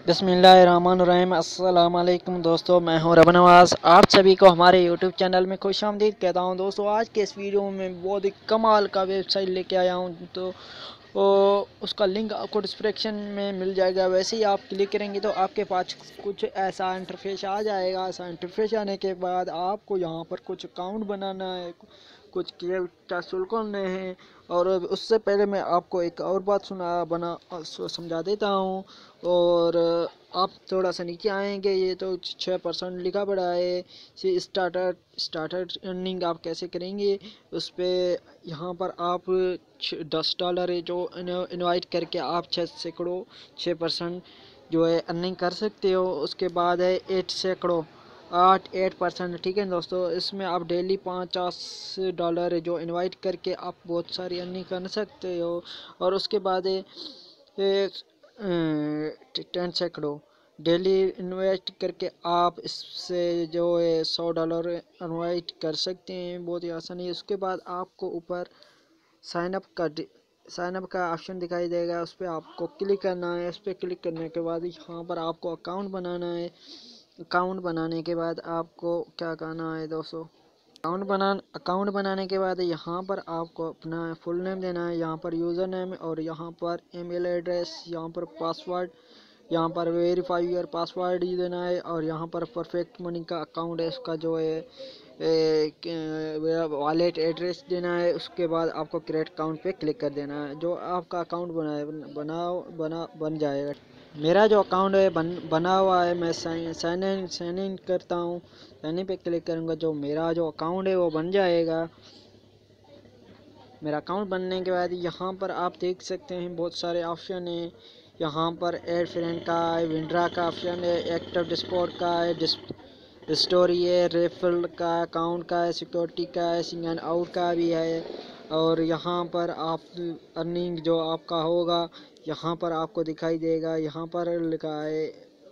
बिस्मिल्लाहिर्रहमानिर्रहीम। अस्सलाम वालेकुम दोस्तों, मैं हूं रब नवाज़। आप सभी को हमारे यूट्यूब चैनल में खुश आमदीद कहता हूं। दोस्तों, आज के इस वीडियो में बहुत ही कमाल का वेबसाइट लेके आया हूं, तो उसका लिंक आपको डिस्क्रिप्शन में मिल जाएगा। वैसे ही आप क्लिक करेंगे तो आपके पास कुछ ऐसा इंटरफेस आ जाएगा। ऐसा इंटरफेस आने के बाद आपको यहाँ पर कुछ अकाउंट बनाना है, कुछ कैप्चा करने हैं। और उससे पहले मैं आपको एक और बात समझा देता हूँ। और आप थोड़ा सा नीचे आएंगे, ये तो 6% लिखा पड़ा है। स्टार्टर अर्निंग आप कैसे करेंगे उस पर। यहाँ पर आप $10 है जो इनवाइट करके आप 6% जो है अर्निंग कर सकते हो। उसके बाद है 8%, ठीक है दोस्तों। इसमें आप डेली $50 जो इनवाइट करके आप बहुत सारी अर्निंग कर सकते हो। और उसके बाद है 10 डेली इन्वेस्ट करके आप इससे जो है $100 इन्वाइट कर सकते हैं बहुत ही आसानी है। उसके बाद आपको ऊपर साइन अप का ऑप्शन दिखाई देगा, उस पर आपको क्लिक करना है। उस पर क्लिक करने के बाद यहाँ पर आपको अकाउंट बनाना है। अकाउंट बनाने के बाद आपको क्या करना है दोस्तों, अकाउंट बनाने के बाद यहाँ पर आपको अपना फुल नेम देना है, यहाँ पर यूज़र नेम और यहाँ पर ईमेल एड्रेस, यहाँ पर पासवर्ड, यहाँ पर वेरीफाई योर पासवर्ड ही देना है। और यहाँ पर परफेक्ट मनी का अकाउंट है, उसका जो है वॉलेट एड्रेस देना है। उसके बाद आपको क्रिएट अकाउंट पे क्लिक कर देना है, जो आपका अकाउंट बन जाएगा। मेरा जो अकाउंट है बना हुआ है, मैं साइन इन करता हूँ। साइन इन पे क्लिक करूँगा, जो मेरा जो अकाउंट है वो बन जाएगा। मेरा अकाउंट बनने के बाद यहाँ पर आप देख सकते हैं बहुत सारे ऑप्शन हैं। यहाँ पर ऐड फ्रेंड का है, विंड्रा का ऑप्शन है, एक्टिव डिस्पोर्ट का है, स्टोरी है, रेफरल का, अकाउंट का है, सिक्योरिटी का है, सिंग एंड आउट का भी है। और यहाँ पर आप अर्निंग जो आपका होगा यहाँ पर आपको दिखाई देगा। यहाँ पर लिखा है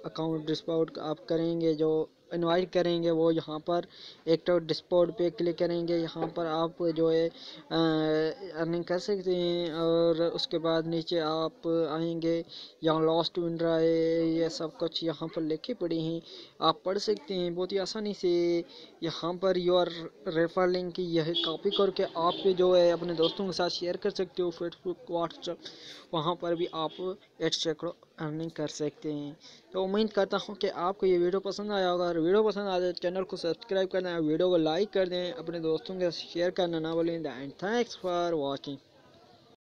अकाउंट डिस्पोर्ट आप करेंगे, जो इनवाइट करेंगे वो यहाँ पर एक्टिव डिस्पोर्ट पे क्लिक करेंगे। यहाँ पर आप जो है अर्निंग कर सकते हैं। और उसके बाद नीचे आप आएंगे, यहाँ लॉस्ट विंड्रा है, ये सब कुछ यहाँ पर लिखे पड़े हैं, आप पढ़ सकते हैं बहुत ही आसानी से। यहाँ पर योर रेफर लिंक यह कॉपी करके आप जो है अपने दोस्तों के साथ शेयर कर सकते हो, फेसबुक, व्हाट्सएप, वहाँ पर भी आप एक्स्ट्रा अर्निंग कर सकते हैं। तो उम्मीद करता हूँ कि आपको ये वीडियो पसंद आया होगा। अगर वीडियो पसंद आ जाए चैनल को सब्सक्राइब करना है, वीडियो को लाइक कर दें, अपने दोस्तों के साथ शेयर करना ना भूलें। And thanks for watching.